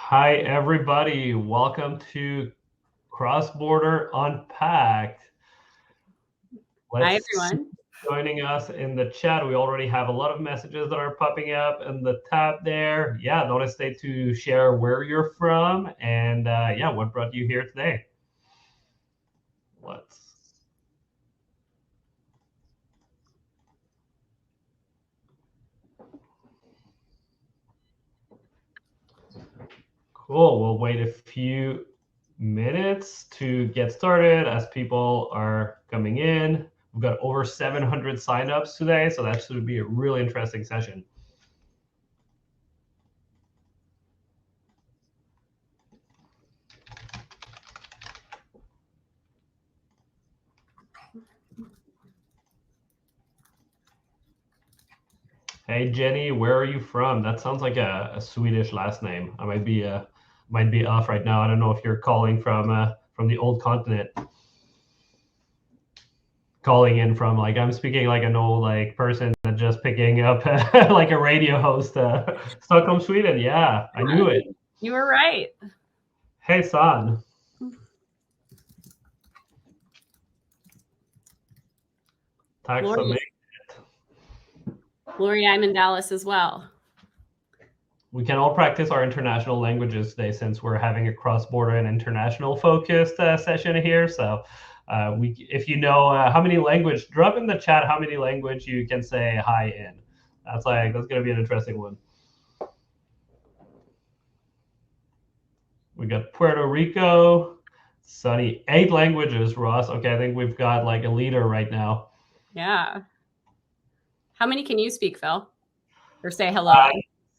Hi, everybody. Welcome to Cross Border Unpacked. Hi, Let's see everyone. who's joining us in the chat. We already have a lot of messages that are popping up in the tab there. Yeah, don't hesitate to share where you're from and yeah, what brought you here today. Let's. Cool. We'll wait a few minutes to get started as people are coming in. We've got over 700 signups today, so that should be a really interesting session. Hey Jenny, where are you from? That sounds like a Swedish last name. I might be off right now. I don't know if you're calling from the old continent. Calling in from like I'm speaking like an old like person that just picking up like a radio host. Stockholm, Sweden. Yeah, I knew it. You were right. Hey San. Tack så mycket. Lori, I'm in Dallas as well. We can all practice our international languages today since we're having a cross-border and international focused session here. So if you know how many language, drop in the chat how many language you can say hi in. That's going to be an interesting one. We got Puerto Rico, sunny, 8 languages, Ross. Okay, I think we've got like a leader right now. Yeah. How many can you speak, Phil? Or say hello?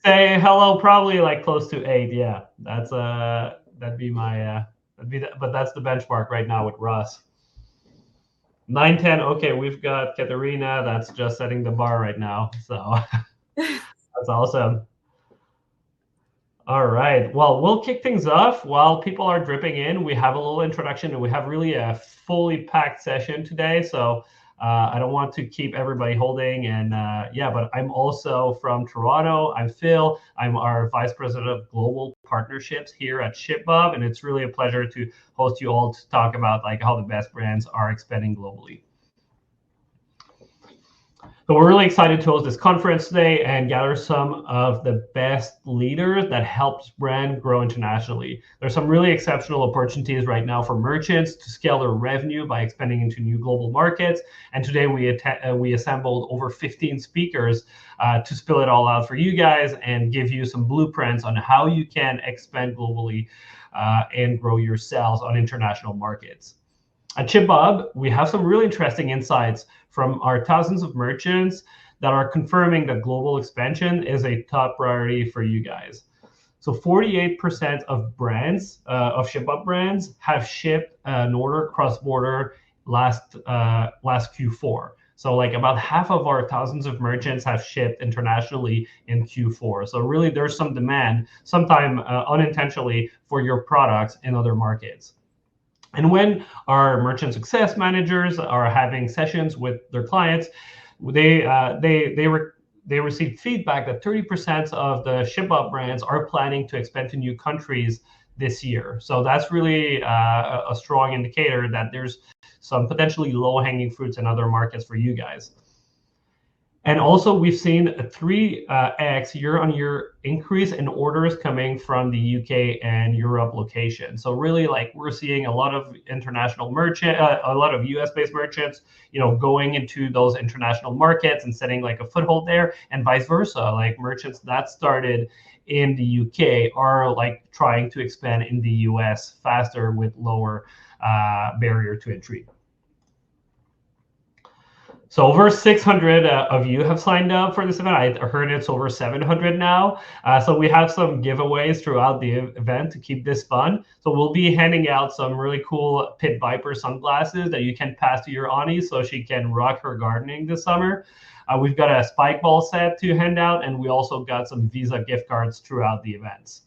Say hello, probably like close to 8. Yeah, that's that'd be my but that's the benchmark right now with Ross. 9, 10. Okay, we've got Katerina. That's just setting the bar right now. So that's awesome. All right. Well, we'll kick things off while people are dripping in. We have a little introduction and we have really a fully packed session today. So I don't want to keep everybody holding. And yeah, but I'm also from Toronto. I'm Phil. I'm our Vice President of Global Partnerships here at ShipBob. And it's really a pleasure to host you all to talk about like how the best brands are expanding globally. So we're really excited to host this conference today and gather some of the best leaders that helps brand grow internationally. There's some really exceptional opportunities right now for merchants to scale their revenue by expanding into new global markets. And today we assembled over 15 speakers to spill it all out for you guys and give you some blueprints on how you can expand globally and grow your sales on international markets. At ShipBob, we have some really interesting insights from our thousands of merchants that are confirming that global expansion is a top priority for you guys. So 48% of brands, of ShipBob brands, have shipped an order cross-border last Q4. So like about half of our thousands of merchants have shipped internationally in Q4. So really there's some demand, sometime unintentionally, for your products in other markets. And when our merchant success managers are having sessions with their clients, they receive feedback that 30% of the ShipBob brands are planning to expand to new countries this year. So that's really a strong indicator that there's some potentially low-hanging fruits in other markets for you guys. And also, we've seen a 3x year-on-year increase in orders coming from the UK and Europe location. So really, like we're seeing a lot of international a lot of US-based merchants, going into those international markets and setting like a foothold there, and vice versa. Like merchants that started in the UK are like trying to expand in the US faster with lower barrier to entry. So over 600 of you have signed up for this event. I heard it's over 700 now. So we have some giveaways throughout the event to keep this fun. So we'll be handing out some really cool Pit Viper sunglasses that you can pass to your Ani so she can rock her gardening this summer. We've got a spike ball set to hand out, and we also got some Visa gift cards throughout the events.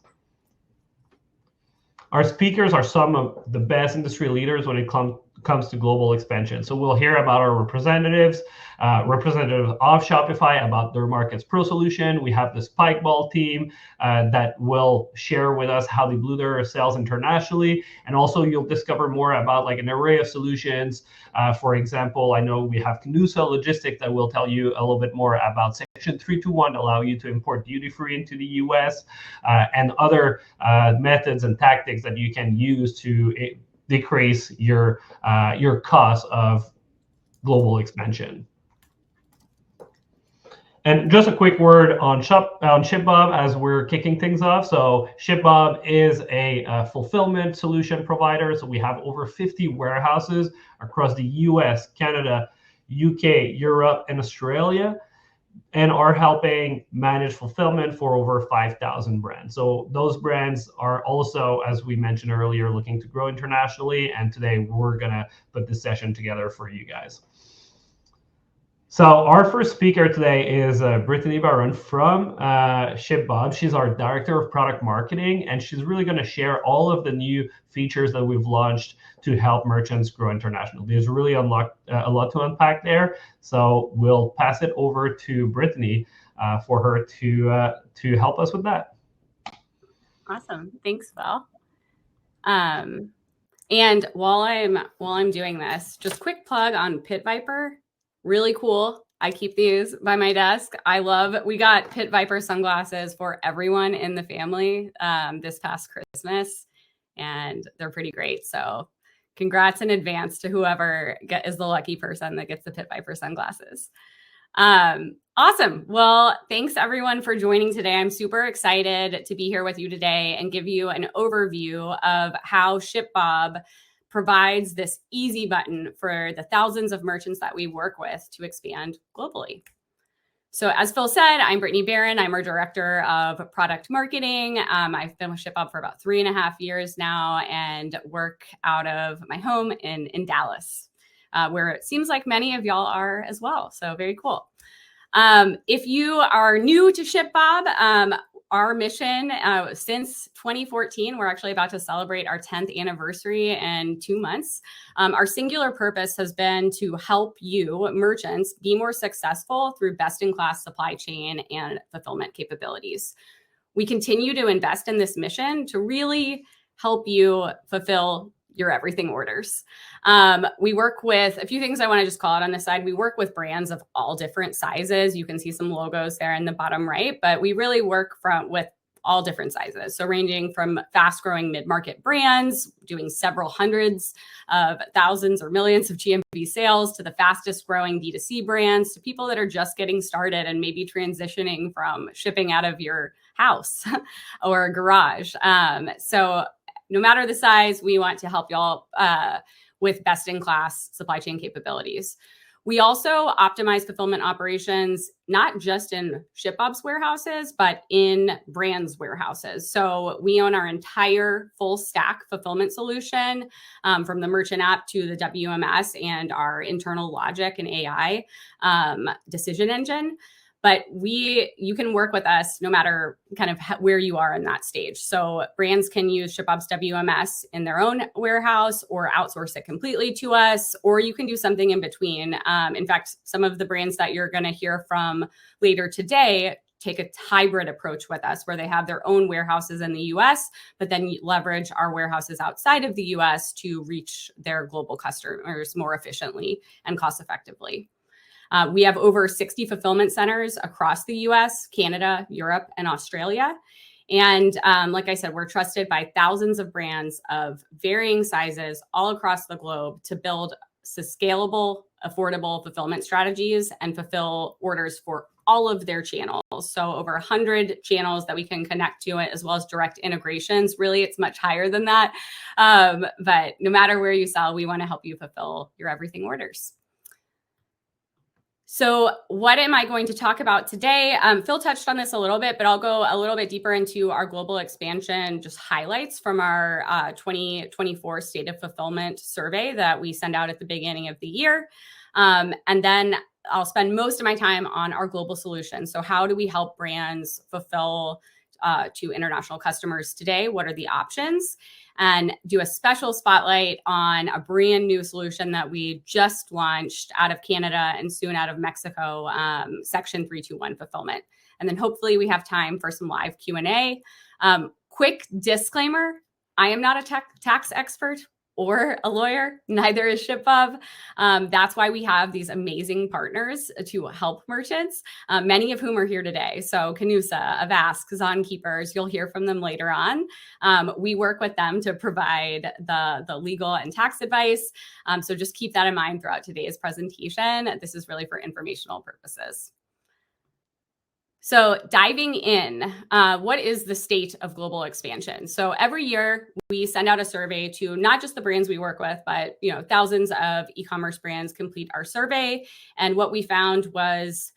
Our speakers are some of the best industry leaders when it comes to global expansion. So we'll hear about our representative of Shopify about their Markets Pro solution. We have the Spikeball team that will share with us how they blew their sales internationally. And also you'll discover more about like an array of solutions. For example, I know we have Canusa Logistics that will tell you a little bit more about Section 321 to allow you to import duty-free into the US, and other methods and tactics that you can use to decrease your cost of global expansion. And just a quick word on ShipBob as we're kicking things off. So ShipBob is a fulfillment solution provider. So we have over 50 warehouses across the US, Canada, UK, Europe, and Australia, and are helping manage fulfillment for over 5,000 brands. So those brands are also, as we mentioned earlier, looking to grow internationally. And today we're gonna put this session together for you guys. So our first speaker today is Brittany Barron from ShipBob. She's our Director of Product Marketing, and she's really going to share all of the new features that we've launched to help merchants grow internationally. There's really a lot to unpack there. So we'll pass it over to Brittany for her to help us with that. Awesome, thanks, Phil. And while I'm doing this, just quick plug on Pit Viper. Really cool. I keep these by my desk. We got Pit Viper sunglasses for everyone in the family this past Christmas, and they're pretty great. So congrats in advance to whoever is the lucky person that gets the Pit Viper sunglasses. Awesome. Well, thanks everyone for joining today. I'm super excited to be here with you today and give you an overview of how ShipBob provides this easy button for the thousands of merchants that we work with to expand globally. So as Phil said, I'm Brittany Barron. I'm our Director of Product Marketing. I've been with ShipBob for about 3.5 years now and work out of my home in Dallas, where it seems like many of y'all are as well. So very cool. If you are new to ShipBob, our mission since 2014, we're actually about to celebrate our 10th anniversary in 2 months. Our singular purpose has been to help you, merchants, be more successful through best-in-class supply chain and fulfillment capabilities. We continue to invest in this mission to really help you fulfill your everything orders. We work with a few things I want to just call out on the side. We work with brands of all different sizes. You can see some logos there in the bottom right, but we really work with all different sizes. So ranging from fast growing mid-market brands doing several hundreds of thousands or millions of GMV sales to the fastest growing D2C brands to people that are just getting started and maybe transitioning from shipping out of your house or garage. So no matter the size, we want to help y'all with best-in-class supply chain capabilities. We also optimize fulfillment operations, not just in ShipBob's warehouses, but in brands' warehouses. So we own our entire full stack fulfillment solution, from the merchant app to the WMS and our internal logic and AI decision engine. But you can work with us no matter kind of where you are in that stage. So brands can use ShipBob's WMS in their own warehouse or outsource it completely to us, or you can do something in between. In fact, some of the brands that you're going to hear from later today take a hybrid approach with us where they have their own warehouses in the US, but then leverage our warehouses outside of the US to reach their global customers more efficiently and cost effectively. We have over 60 fulfillment centers across the US, Canada, Europe, and Australia. And like I said, we're trusted by thousands of brands of varying sizes all across the globe to build scalable, affordable fulfillment strategies and fulfill orders for all of their channels. So over 100 channels that we can connect to it, as well as direct integrations. Really, it's much higher than that. But no matter where you sell, we want to help you fulfill your everything orders. So what am I going to talk about today? Phil touched on this a little bit, but I'll go a little bit deeper into our global expansion, just highlights from our 2024 State of Fulfillment survey that we send out at the beginning of the year. And then I'll spend most of my time on our global solution. So how do we help brands fulfill to international customers today. What are the options? And do a special spotlight on a brand new solution that we just launched out of Canada and soon out of Mexico, Section 321 fulfillment. And then hopefully we have time for some live Q&A. Quick disclaimer, I am not a tax expert or a lawyer, neither is ShipBob. That's why we have these amazing partners to help merchants, many of whom are here today. So Canusa, Avast, Kazan Keepers, you'll hear from them later on. We work with them to provide the legal and tax advice. So just keep that in mind throughout today's presentation. This is really for informational purposes. So diving in, what is the state of global expansion? So every year we send out a survey to not just the brands we work with, but thousands of e-commerce brands complete our survey. And what we found was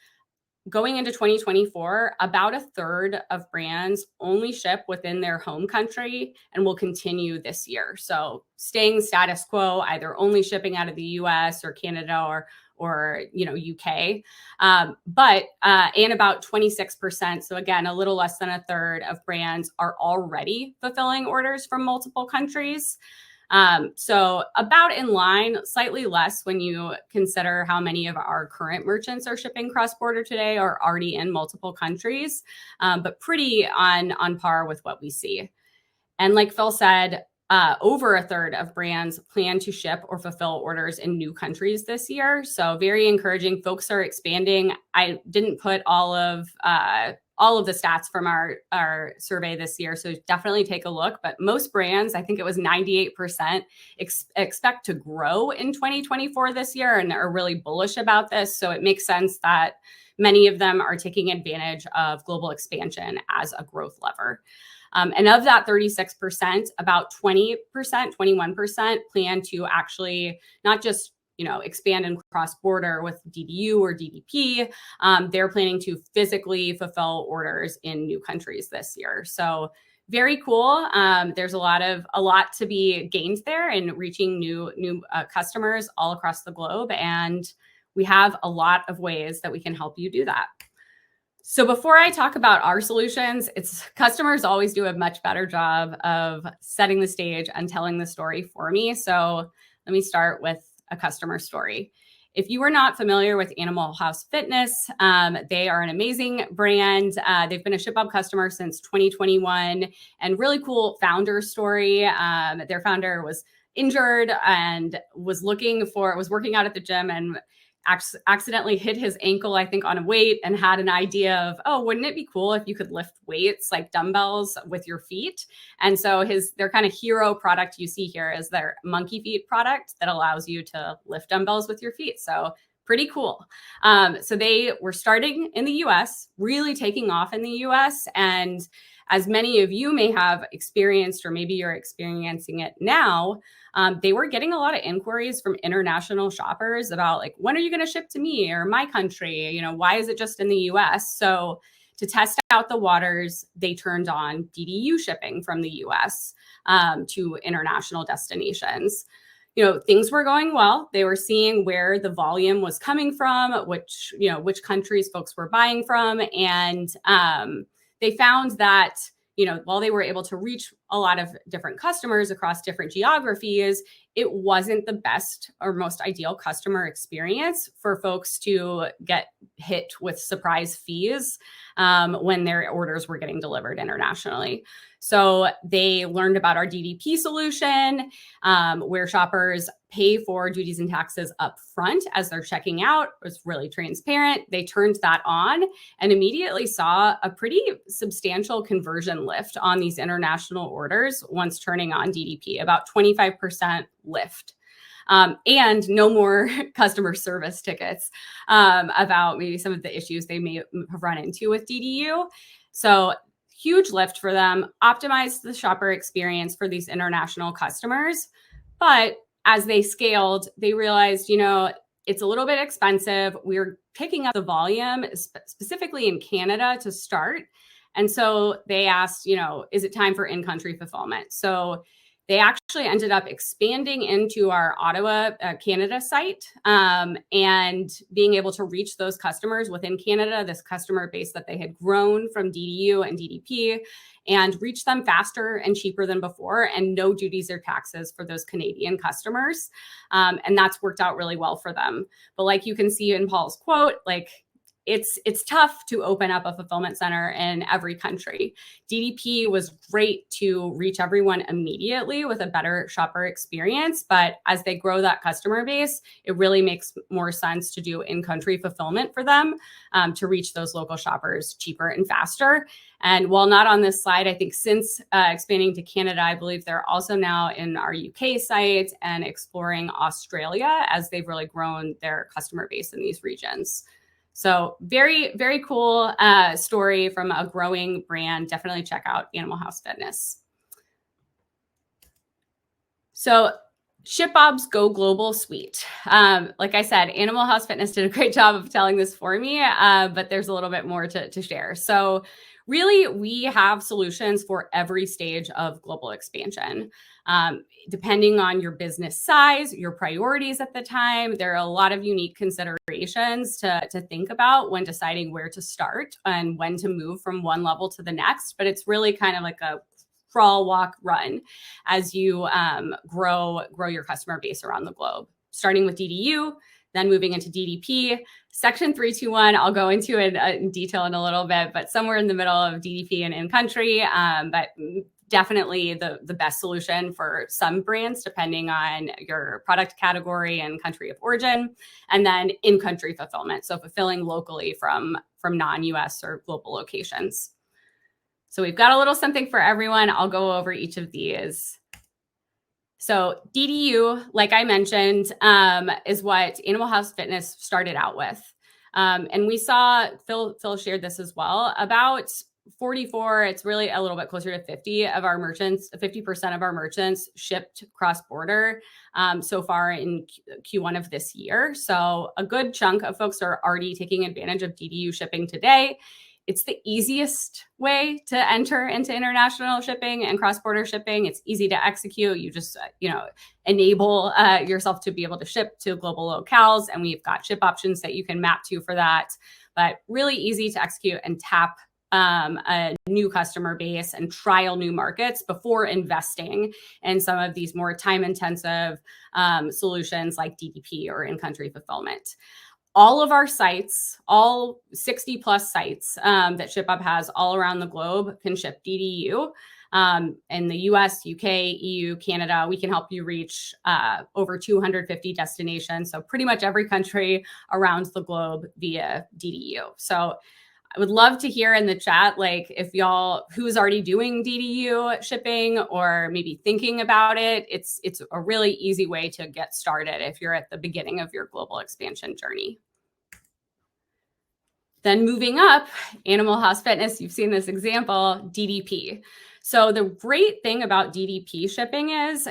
going into 2024, about a third of brands only ship within their home country and will continue this year. So staying status quo, either only shipping out of the US or Canada or UK, but about 26%. So again, a little less than a third of brands are already fulfilling orders from multiple countries. So about in line, slightly less when you consider how many of our current merchants are shipping cross-border today or already in multiple countries, but pretty on par with what we see. And like Phil said, over a third of brands plan to ship or fulfill orders in new countries this year. So very encouraging. Folks are expanding. I didn't put all of the stats from our survey this year, so definitely take a look. But most brands, I think it was 98%, expect to grow in 2024 this year and are really bullish about this. So it makes sense that many of them are taking advantage of global expansion as a growth lever. And of that 36%, about 20%, 21% plan to actually not just expand and cross-border with DDU or DDP. They're planning to physically fulfill orders in new countries this year. So very cool. There's a lot to be gained there in reaching new customers all across the globe. And we have a lot of ways that we can help you do that. So before I talk about our solutions, customers always do a much better job of setting the stage and telling the story for me. So let me start with a customer story. If you are not familiar with Animal House Fitness, they are an amazing brand. They've been a ShipBob customer since 2021, and really cool founder story. Their founder was injured and was working out at the gym and accidentally hit his ankle, I think, on a weight, and had an idea of, oh, wouldn't it be cool if you could lift weights like dumbbells with your feet? And so their kind of hero product you see here is their monkey feet product that allows you to lift dumbbells with your feet. So pretty cool. So they were starting in the US, really taking off in the US. And as many of you may have experienced, or maybe you're experiencing it now, they were getting a lot of inquiries from international shoppers about, like, when are you going to ship to me or my country? Why is it just in the US? So to test out the waters, they turned on DDU shipping from the US to international destinations. Things were going well. They were seeing where the volume was coming from, which countries folks were buying from. And they found that, while they were able to reach a lot of different customers across different geographies, it wasn't the best or most ideal customer experience for folks to get hit with surprise fees when their orders were getting delivered internationally. So they learned about our DDP solution, where shoppers pay for duties and taxes up front as they're checking out. It was really transparent. They turned that on and immediately saw a pretty substantial conversion lift on these international orders once turning on DDP, about 25% lift. And no more customer service tickets about maybe some of the issues they may have run into with DDU. So huge lift for them, optimized the shopper experience for these international customers. But as they scaled, they realized, it's a little bit expensive. We're picking up the volume, specifically in Canada to start. And so they asked, is it time for in-country fulfillment? So They actually ended up expanding into our Ottawa, Canada site, and being able to reach those customers within Canada, this customer base that they had grown from DDU and DDP, and reach them faster and cheaper than before, and no duties or taxes for those Canadian customers. And that's worked out really well for them. But like you can see in Paul's quote, like, it's tough to open up a fulfillment center in every country. DDP was great to reach everyone immediately with a better shopper experience, but as they grow that customer base, it really makes more sense to do in-country fulfillment for them, to reach those local shoppers cheaper and faster. And while not on this slide, I think since expanding to Canada, I believe they're also now in our UK site and exploring Australia as they've really grown their customer base in these regions. So very, very cool story from a growing brand. Definitely check out Animal House Fitness. So ShipBob's Go Global Suite. Like I said, Animal House Fitness did a great job of telling this for me, but there's a little bit more to share. So really, we have solutions for every stage of global expansion. Depending on your business size, your priorities at the time, there are a lot of unique considerations to think about when deciding where to start and when to move from one level to the next. But it's really kind of like a crawl, walk, run as you grow your customer base around the globe, starting with DDU, then moving into DDP. Section 321, I'll go into it in detail in a little bit, but somewhere in the middle of DDP and in country, but definitely the best solution for some brands, depending on your product category and country of origin, and then in-country fulfillment, so fulfilling locally from non-US or global locations. So we've got a little something for everyone. I'll go over each of these. So DDU, like I mentioned, is what Animal House Fitness started out with. And we saw, Phil shared this as well, about 44, it's really a little bit closer to 50 of our merchants, 50% of our merchants shipped cross-border so far in Q1 of this year. So a good chunk of folks are already taking advantage of DDU shipping today. It's the easiest way to enter into international shipping and cross-border shipping. It's easy to execute. You just, enable yourself to be able to ship to global locales, and we've got ship options that you can map to for that. But really easy to execute and tap a new customer base and trial new markets before investing in some of these more time-intensive solutions like DDP or in-country fulfillment. All of our sites, all 60 plus sites that ShipBob has all around the globe can ship DDU. In the US, UK, EU, Canada, we can help you reach over 250 destinations. So pretty much every country around the globe via DDU. So I would love to hear in the chat, like if y'all, who's already doing DDU shipping or maybe thinking about it. It's a really easy way to get started if you're at the beginning of your global expansion journey. Then moving up, Animal House Fitness, you've seen this example, DDP. So the great thing about DDP shipping is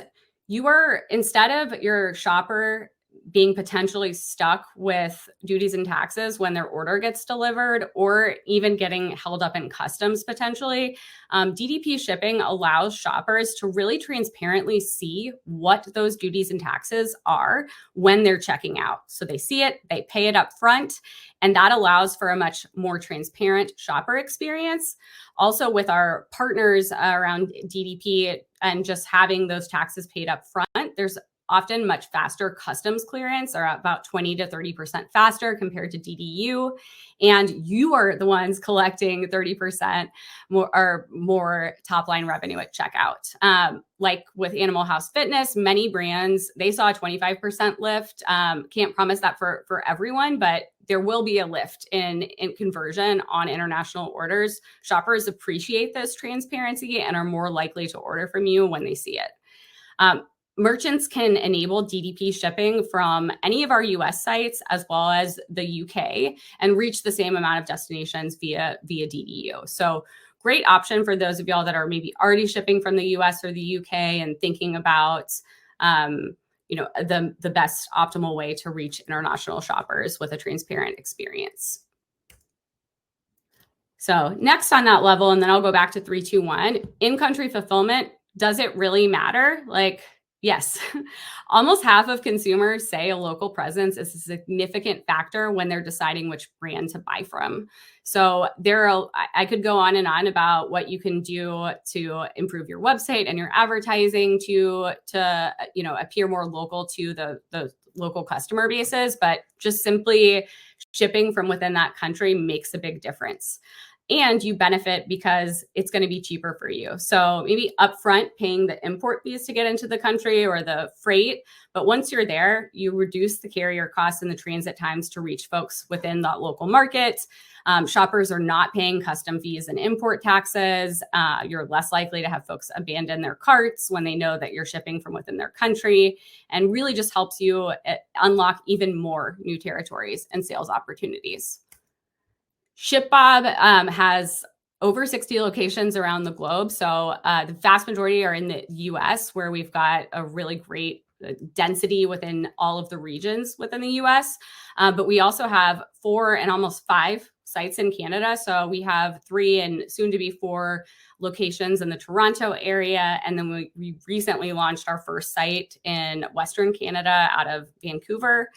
you are, instead of your shopper being potentially stuck with duties and taxes when their order gets delivered, or even getting held up in customs potentially, DDP shipping allows shoppers to really transparently see what those duties and taxes are when they're checking out. So they see it, they pay it up front, and that allows for a much more transparent shopper experience. Also with our partners around DDP and just having those taxes paid up front, there's often much faster customs clearance, or about 20 to 30% faster compared to DDU. And you are the ones collecting 30% more top line revenue at checkout. Like with Animal House Fitness, many brands, they saw a 25% lift. Can't promise that for everyone, but there will be a lift in conversion on international orders. Shoppers appreciate this transparency and are more likely to order from you when they see it. Merchants can enable DDP shipping from any of our US sites as well as the UK and reach the same amount of destinations via DDU. So great option for those of y'all that are maybe already shipping from the US or the UK and thinking about the best optimal way to reach international shoppers with a transparent experience. So next on that level, and then I'll go back to 321, in-country fulfillment. Does it really matter? Like, yes, almost half of consumers say a local presence is a significant factor when they're deciding which brand to buy from. So I could go on and on about what you can do to improve your website and your advertising to appear more local to the local customer bases, but just simply shipping from within that country makes a big difference. And you benefit because it's going to be cheaper for you. So maybe upfront paying the import fees to get into the country or the freight. But once you're there, you reduce the carrier costs and the transit times to reach folks within that local market. Shoppers are not paying custom fees and import taxes. You're less likely to have folks abandon their carts when they know that you're shipping from within their country, and really just helps you unlock even more new territories and sales opportunities. ShipBob has over 60 locations around the globe. So the vast majority are in the US, where we've got a really great density within all of the regions within the US. But we also have 4 and almost 5 sites in Canada. So we have 3 and soon to be 4 locations in the Toronto area. And then we recently launched our first site in Western Canada out of Vancouver.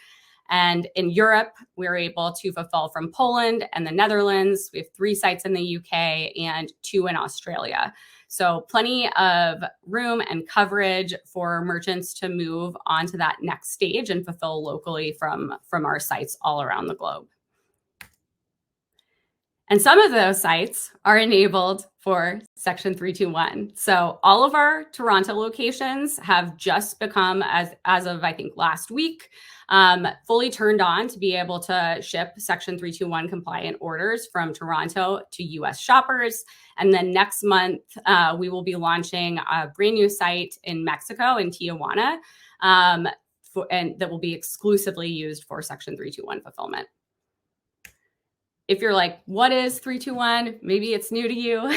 And in Europe, we're able to fulfill from Poland and the Netherlands. We have 3 sites in the UK and 2 in Australia. So plenty of room and coverage for merchants to move on to that next stage and fulfill locally from our sites all around the globe. And some of those sites are enabled for Section 321. So all of our Toronto locations have just become, as of I think last week, fully turned on to be able to ship Section 321 compliant orders from Toronto to US shoppers. And then next month, we will be launching a brand new site in Mexico, in Tijuana, and that will be exclusively used for Section 321 fulfillment. If you're like, what is 321? Maybe it's new to you.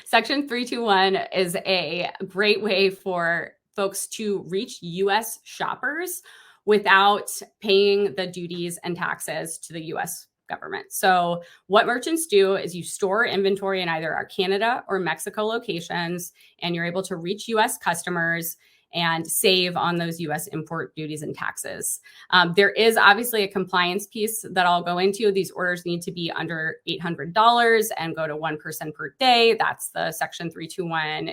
Section 321 is a great way for folks to reach US shoppers without paying the duties and taxes to the US government. So what merchants do is you store inventory in either our Canada or Mexico locations, and you're able to reach US customers and save on those US import duties and taxes. There is obviously a compliance piece that I'll go into. These orders need to be under $800 and go to 1 person per day. That's the Section 321,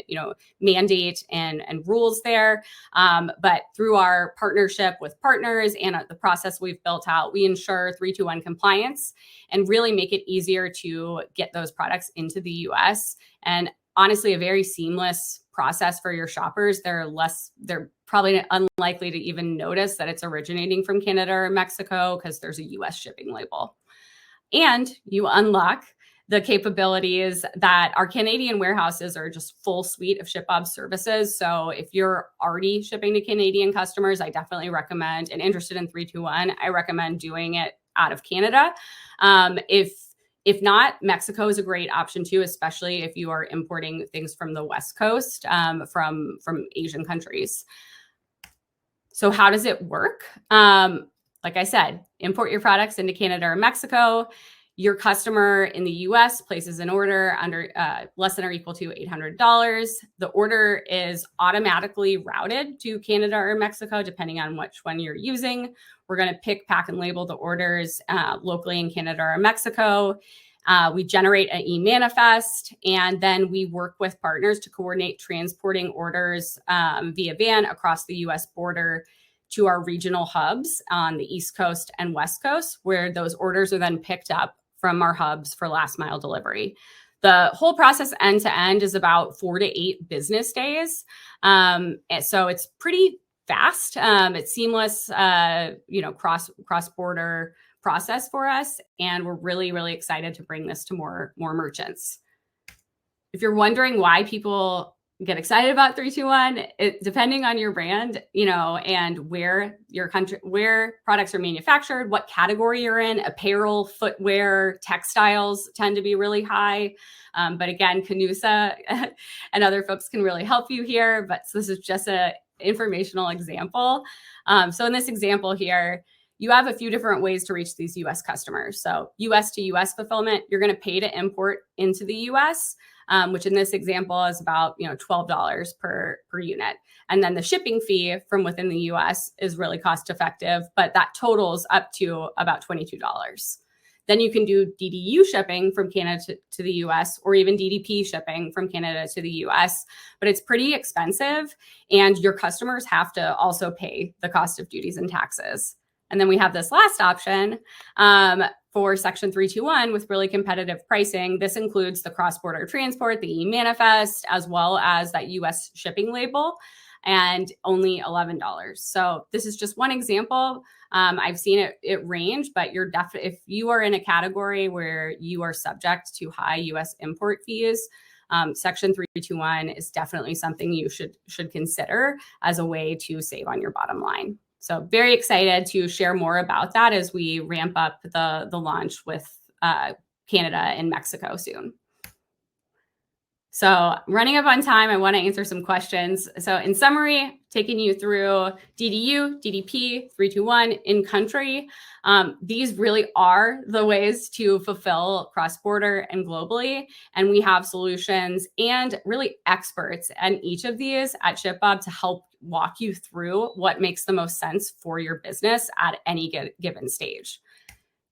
mandate and rules there. But through our partnership with partners and the process we've built out, we ensure 321 compliance and really make it easier to get those products into the US. And honestly, a very seamless process for your shoppers. They're probably unlikely to even notice that it's originating from Canada or Mexico because there's a US shipping label. And you unlock the capabilities that our Canadian warehouses are just full suite of ShipBob services. So if you're already shipping to Canadian customers, I definitely recommend, and interested in 321, I recommend doing it out of Canada. If not, Mexico is a great option too, especially if you are importing things from the West Coast, from Asian countries. So how does it work? Like I said, import your products into Canada or Mexico. Your customer in the US places an order under less than or equal to $800. The order is automatically routed to Canada or Mexico, depending on which one you're using. We're going to pick, pack, and label the orders locally in Canada or Mexico. We generate an e-manifest, and then we work with partners to coordinate transporting orders via van across the US border to our regional hubs on the East Coast and West Coast, where those orders are then picked up from our hubs for last mile delivery. The whole process end to end is about 4 to 8 business days. So it's pretty fast. It's seamless, cross-border process for us. And we're really, really excited to bring this to more merchants. If you're wondering why people get excited about 321, depending on your brand, and where products are manufactured, what category you're in, apparel, footwear, textiles tend to be really high. But again, Canusa and other folks can really help you here. But this is just an informational example. So in this example here, you have a few different ways to reach these US customers. So US to US fulfillment, you're going to pay to import into the US, which in this example is about $12 per unit. And then the shipping fee from within the US is really cost effective, but that totals up to about $22. Then you can do DDU shipping from Canada to the US, or even DDP shipping from Canada to the US, but it's pretty expensive, and your customers have to also pay the cost of duties and taxes. And then we have this last option for Section 321 with really competitive pricing. This includes the cross-border transport, the e-manifest, as well as that US shipping label, and only $11. So this is just one example. I've seen it range, but you're definitely, if you are in a category where you are subject to high US import fees, Section 321 is definitely something you should consider as a way to save on your bottom line. So very excited to share more about that as we ramp up the launch with Canada and Mexico soon. So running up on time, I want to answer some questions. So in summary, taking you through DDU, DDP, 321 in country. These really are the ways to fulfill cross-border and globally. And we have solutions and really experts in each of these at ShipBob to help walk you through what makes the most sense for your business at any given stage.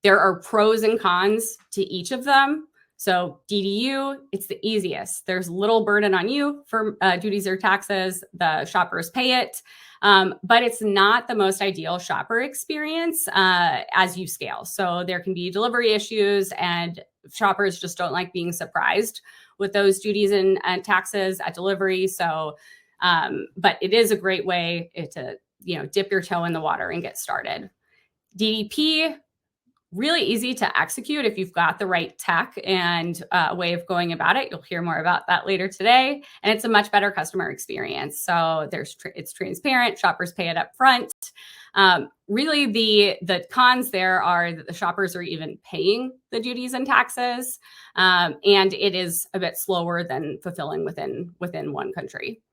There are pros and cons to each of them. So DDU, it's the easiest. There's little burden on you for duties or taxes. The shoppers pay it, but it's not the most ideal shopper experience as you scale. So there can be delivery issues, and shoppers just don't like being surprised with those duties and taxes at delivery. So, but it is a great way to dip your toe in the water and get started. DDP, really easy to execute if you've got the right tech and way of going about it. You'll hear more about that later today. And it's a much better customer experience. So it's transparent. Shoppers pay it up front. Really, the cons there are that the shoppers are even paying the duties and taxes. And it is a bit slower than fulfilling within one country.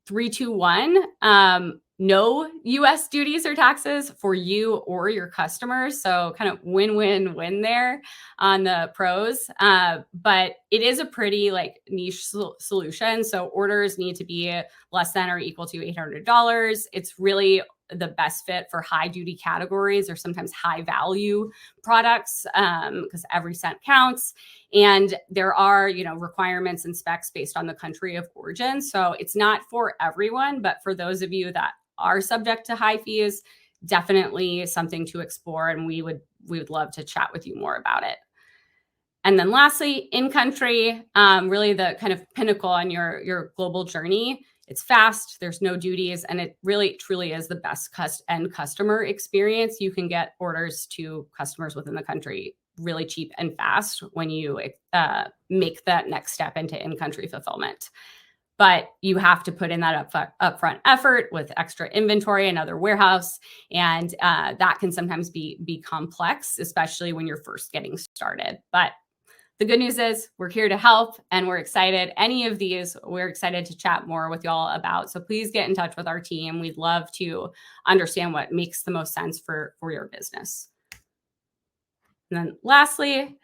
321, no US duties or taxes for you or your customers. So kind of win-win-win there on the pros. But it is a pretty niche solution. So orders need to be less than or equal to $800. It's really the best fit for high duty categories or sometimes high value products because every cent counts. And there are, requirements and specs based on the country of origin. So it's not for everyone, but for those of you that are subject to high fees, definitely something to explore. And we would love to chat with you more about it. And then lastly, in country, really the kind of pinnacle on your global journey. It's fast, there's no duties, and it really truly is the best end customer experience. You can get orders to customers within the country really cheap and fast when you make that next step into in-country fulfillment. But you have to put in that upfront effort with extra inventory, another warehouse, and that can sometimes be complex, especially when you're first getting started. But the good news is we're here to help, and we're excited. Any of these, we're excited to chat more with y'all about. So please get in touch with our team. We'd love to understand what makes the most sense for your business. And then lastly,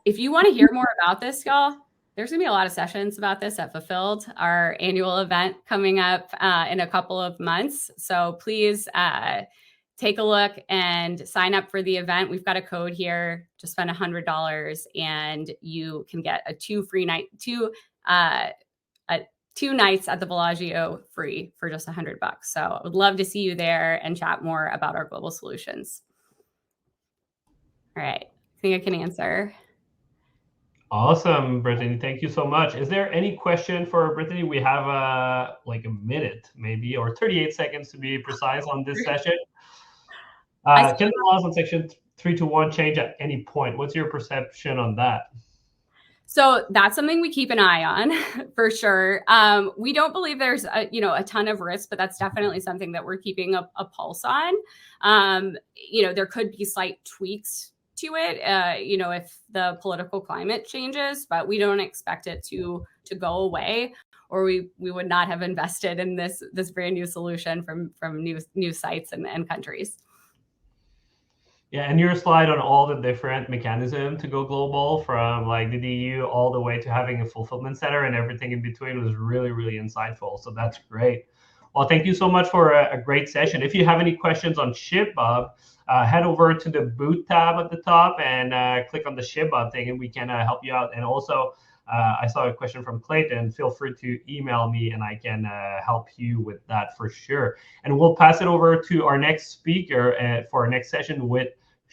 if you want to hear more about this, y'all, there's going to be a lot of sessions about this at Fulfilled, our annual event coming up in a couple of months. So please take a look and sign up for the event. We've got a code here. Just spend $100 and you can get two nights at the Bellagio free for just $100. So I would love to see you there and chat more about our global solutions. All right. I think I can answer. Awesome, Brittany. Thank you so much. Is there any question for Brittany? We have a minute maybe, or 38 seconds to be precise on this session. Can the laws on Section 321 change at any point? What's your perception on that? So that's something we keep an eye on for sure. We don't believe there's a ton of risk, but that's definitely something that we're keeping a pulse on. There could be slight tweaks to it, if the political climate changes, but we don't expect it to go away, or we would not have invested in this brand new solution from new sites and countries. Yeah, and your slide on all the different mechanism to go global, from like the DU all the way to having a fulfillment center and everything in between, was really, really insightful. So that's great. Well, thank you so much for a great session. If you have any questions on ShipBob, head over to the boot tab at the top and click on the ShipBob thing, and we can help you out. And also, I saw a question from Clayton. Feel free to email me, and I can help you with that for sure. And we'll pass it over to our next speaker for our next session with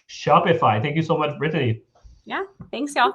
Shopify. Thank you so much, Brittany. Yeah, thanks, y'all.